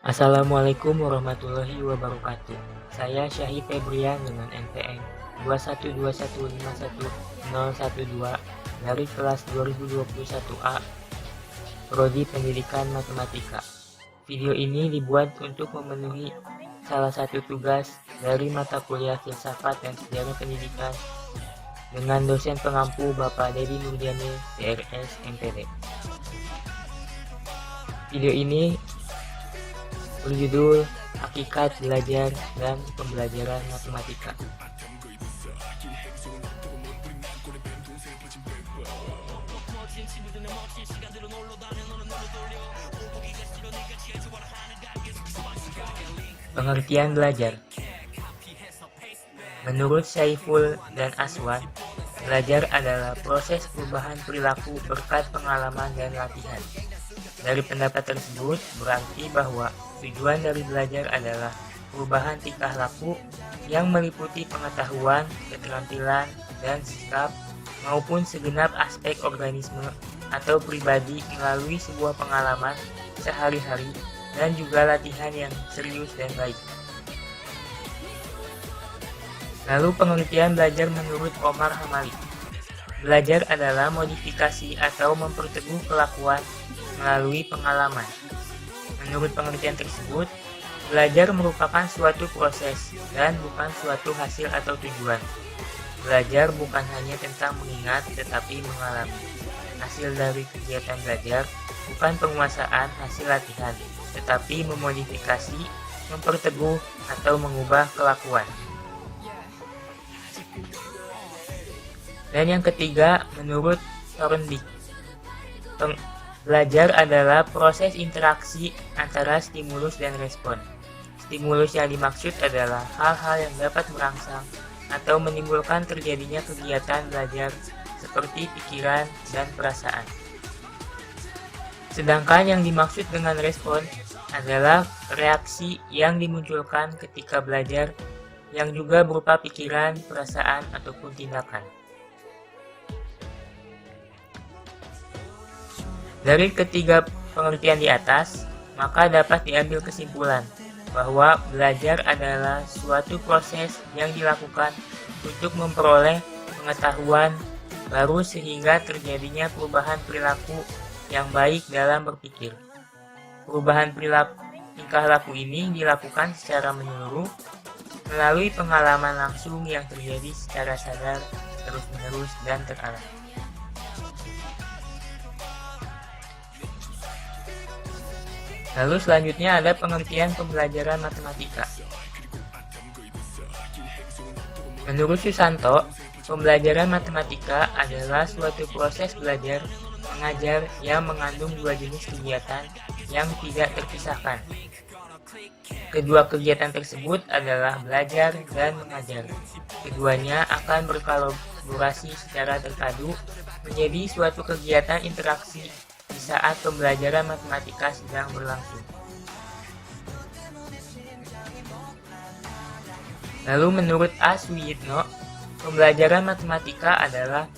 Assalamualaikum warahmatullahi wabarakatuh. Saya Syahid Febrian dengan NPM 212151012 dari kelas 2021A, Prodi Pendidikan Matematika. Video ini dibuat untuk memenuhi salah satu tugas dari mata kuliah Filsafat dan Sejarah Pendidikan dengan dosen pengampu Bapak Dedi Nurdiane, TRS MPD. Video ini berjudul Hakikat Belajar dan Pembelajaran Matematika. Pengertian belajar. Menurut Saiful dan Aswan, belajar adalah proses perubahan perilaku berkat pengalaman dan latihan. Dari pendapat tersebut, berarti bahwa tujuan dari belajar adalah perubahan tingkah laku yang meliputi pengetahuan, keterampilan, dan sikap, maupun segenap aspek organisme atau pribadi melalui sebuah pengalaman sehari-hari dan juga latihan yang serius dan baik. Lalu pengertian belajar menurut Omar Hamali. Belajar adalah modifikasi atau memperteguh kelakuan melalui pengalaman. Menurut pengertian tersebut, belajar merupakan suatu proses dan bukan suatu hasil atau tujuan. Belajar bukan hanya tentang mengingat tetapi mengalami. Hasil dari kegiatan belajar bukan penguasaan hasil latihan, tetapi memodifikasi, memperteguh, atau mengubah kelakuan. Dan yang ketiga, menurut Thorndike, belajar adalah proses interaksi antara stimulus dan respon. Stimulus yang dimaksud adalah hal-hal yang dapat merangsang atau menimbulkan terjadinya kegiatan belajar seperti pikiran dan perasaan. Sedangkan yang dimaksud dengan respon adalah reaksi yang dimunculkan ketika belajar yang juga berupa pikiran, perasaan, ataupun tindakan. Dari ketiga pengertian di atas, maka dapat diambil kesimpulan bahwa belajar adalah suatu proses yang dilakukan untuk memperoleh pengetahuan baru sehingga terjadinya perubahan perilaku yang baik dalam berpikir. Perubahan perilaku tingkah laku ini dilakukan secara menyeluruh melalui pengalaman langsung yang terjadi secara sadar, terus-menerus, dan terarah. Lalu selanjutnya ada pengertian pembelajaran matematika. Menurut Susanto, pembelajaran matematika adalah suatu proses belajar mengajar yang mengandung dua jenis kegiatan yang tidak terpisahkan. Kedua kegiatan tersebut adalah belajar dan mengajar. Keduanya akan berkolaborasi secara terpadu menjadi suatu kegiatan interaksi di saat pembelajaran matematika sedang berlangsung. Lalu menurut A. Suyitno, pembelajaran matematika adalah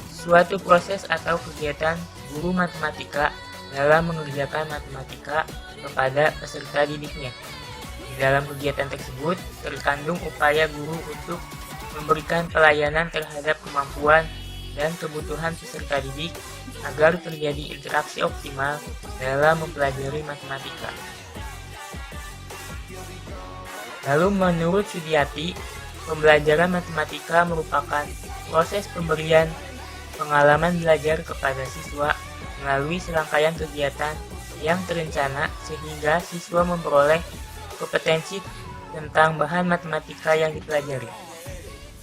suatu proses atau kegiatan guru matematika dalam mengerjakan matematika kepada peserta didiknya. Di dalam kegiatan tersebut terkandung upaya guru untuk memberikan pelayanan terhadap kemampuan dan kebutuhan peserta didik agar terjadi interaksi optimal dalam mempelajari matematika. Lalu menurut Sudiati, pembelajaran matematika merupakan proses pemberian pengalaman belajar kepada siswa melalui serangkaian kegiatan yang terencana sehingga siswa memperoleh kompetensi tentang bahan matematika yang dipelajari.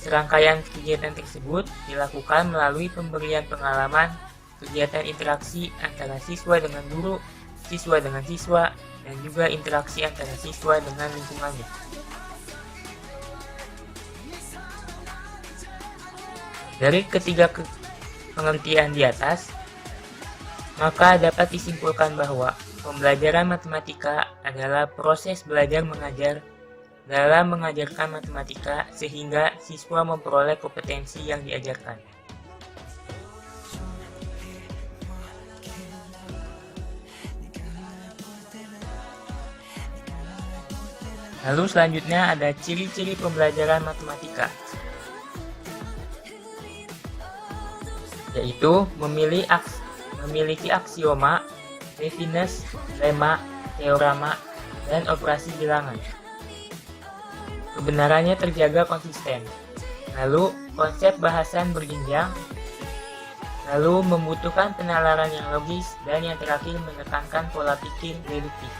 Serangkaian kegiatan tersebut dilakukan melalui pemberian pengalaman, kegiatan interaksi antara siswa dengan guru, siswa dengan siswa, dan juga interaksi antara siswa dengan lingkungannya. Dari ketiga pengertian di atas, maka dapat disimpulkan bahwa pembelajaran matematika adalah proses belajar mengajar dalam mengajarkan matematika sehingga siswa memperoleh kompetensi yang diajarkan. Lalu selanjutnya ada ciri-ciri pembelajaran matematika, yaitu memiliki aksioma, definisi, lema, teorema, dan operasi bilangan. Kebenarannya terjaga konsisten. Lalu konsep bahasan berjenjang. Lalu membutuhkan penalaran yang logis, dan yang terakhir menekankan pola pikir deduktif.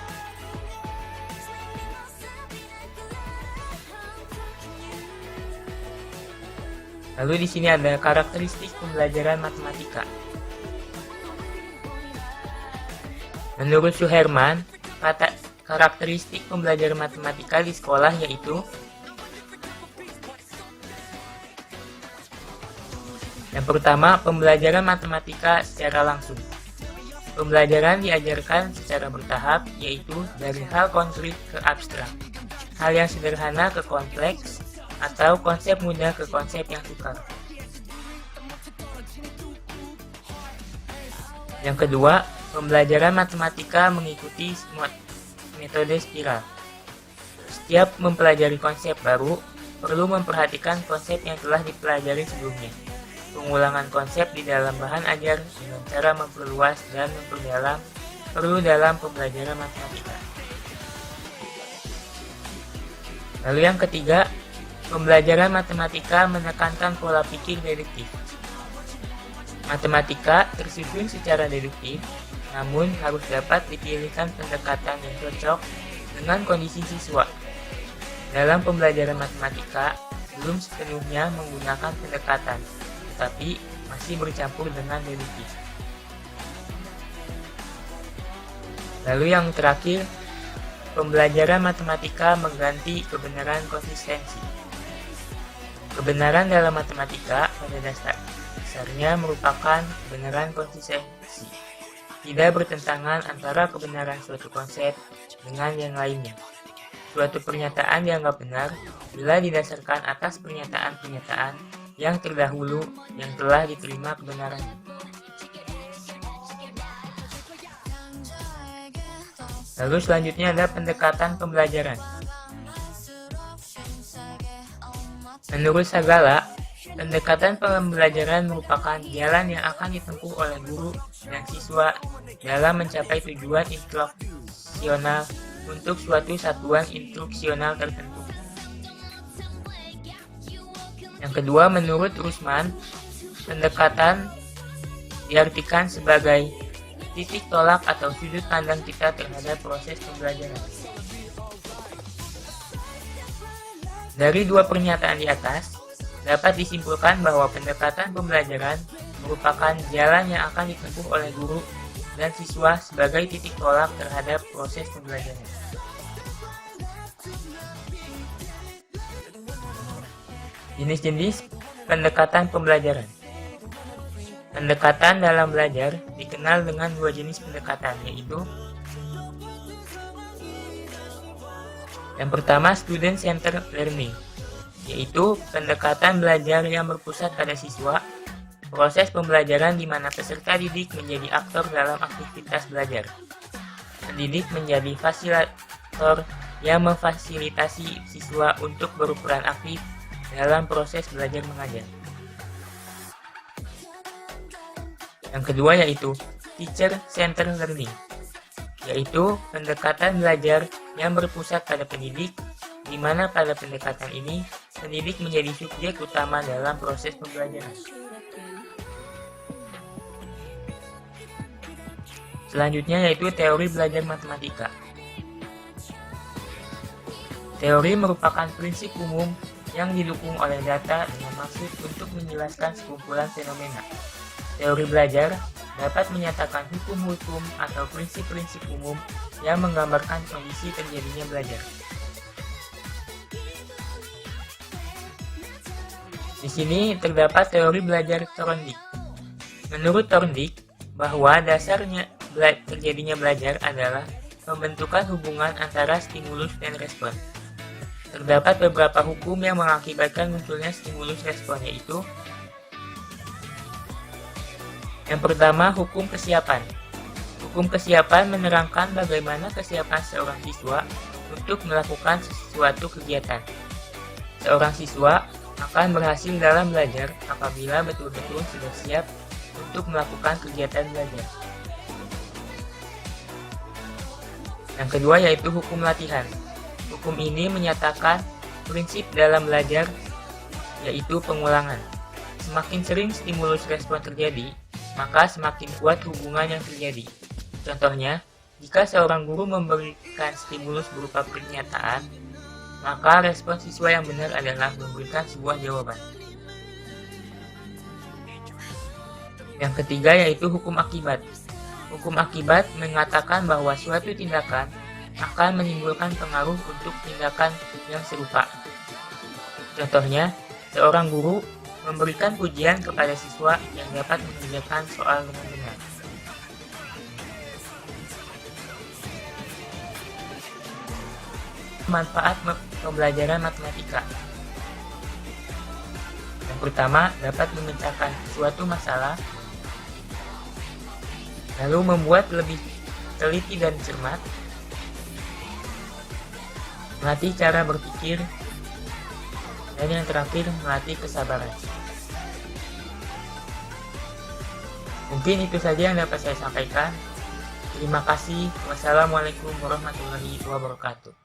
Lalu di sini ada karakteristik pembelajaran matematika. Menurut Suherman, karakteristik pembelajaran matematika di sekolah yaitu: yang pertama, pembelajaran matematika secara langsung. Pembelajaran diajarkan secara bertahap, yaitu dari hal konkret ke abstrak, hal yang sederhana ke kompleks, atau konsep mudah ke konsep yang sukar. Yang kedua, pembelajaran matematika mengikuti metode spiral. Setiap mempelajari konsep baru, perlu memperhatikan konsep yang telah dipelajari sebelumnya. Pengulangan konsep di dalam bahan ajar dengan cara memperluas dan memperdalam perlu dalam pembelajaran matematika. Lalu yang ketiga, pembelajaran matematika menekankan pola pikir deduktif. Matematika tersusun secara deduktif, namun harus dapat dipilihkan pendekatan yang cocok dengan kondisi siswa. Dalam pembelajaran matematika, belum sepenuhnya menggunakan pendekatan, tetapi masih bercampur dengan deduktif. Lalu yang terakhir, pembelajaran matematika mengganti kebenaran konsistensi. Kebenaran dalam matematika pada dasarnya merupakan kebenaran konsistensi, tidak bertentangan antara kebenaran suatu konsep dengan yang lainnya. Suatu pernyataan dianggap benar bila didasarkan atas pernyataan-pernyataan yang terdahulu yang telah diterima kebenarannya. Lalu selanjutnya ada pendekatan pembelajaran. Menurut Sagala, pendekatan pembelajaran merupakan jalan yang akan ditempuh oleh guru dan siswa dalam mencapai tujuan instruksional untuk suatu satuan instruksional tertentu. Yang kedua, menurut Rusman, pendekatan diartikan sebagai titik tolak atau sudut pandang kita terhadap proses pembelajaran. Dari dua pernyataan di atas, dapat disimpulkan bahwa pendekatan pembelajaran merupakan jalan yang akan ditempuh oleh guru dan siswa sebagai titik tolak terhadap proses pembelajaran. Jenis-jenis pendekatan pembelajaran. Pendekatan dalam belajar dikenal dengan dua jenis pendekatan, yaitu yang pertama, student-centered learning, yaitu pendekatan belajar yang berpusat pada siswa, proses pembelajaran di mana peserta didik menjadi aktor dalam aktivitas belajar. Pendidik menjadi fasilitator yang memfasilitasi siswa untuk berperan aktif dalam proses belajar mengajar. Yang kedua yaitu teacher-centered learning, yaitu pendekatan belajar yang berpusat pada pendidik, di mana pada pendekatan ini pendidik menjadi subjek utama dalam proses pembelajaran. Selanjutnya yaitu teori belajar matematika. Teori merupakan prinsip umum yang didukung oleh data dengan maksud untuk menjelaskan sekumpulan fenomena. Teori belajar dapat menyatakan hukum-hukum atau prinsip-prinsip umum yang menggambarkan kondisi terjadinya belajar. Di sini terdapat teori belajar Thorndike. Menurut Thorndike, bahwa dasarnya terjadinya belajar adalah pembentukan hubungan antara stimulus dan respon. Terdapat beberapa hukum yang mengakibatkan munculnya stimulus respon, yaitu yang pertama, hukum kesiapan. Hukum kesiapan menerangkan bagaimana kesiapan seorang siswa untuk melakukan sesuatu kegiatan. Seorang siswa akan berhasil dalam belajar apabila betul-betul sudah siap untuk melakukan kegiatan belajar. Yang kedua yaitu hukum latihan. Hukum ini menyatakan prinsip dalam belajar yaitu pengulangan. Semakin sering stimulus respon terjadi, maka semakin kuat hubungan yang terjadi. Contohnya, jika seorang guru memberikan stimulus berupa pernyataan, maka respon siswa yang benar adalah memberikan sebuah jawaban. Yang ketiga yaitu hukum akibat. Hukum akibat mengatakan bahwa suatu tindakan akan menimbulkan pengaruh untuk tindakan yang serupa. Contohnya, seorang guru memberikan pujian kepada siswa yang dapat mengerjakan soal dengan benar. Manfaat pembelajaran matematika. Yang pertama, dapat memecahkan suatu masalah, lalu membuat lebih teliti dan cermat, melatih cara berpikir, dan yang terakhir melatih kesabaran. Mungkin itu saja yang dapat saya sampaikan. Terima kasih. Wassalamualaikum warahmatullahi wabarakatuh.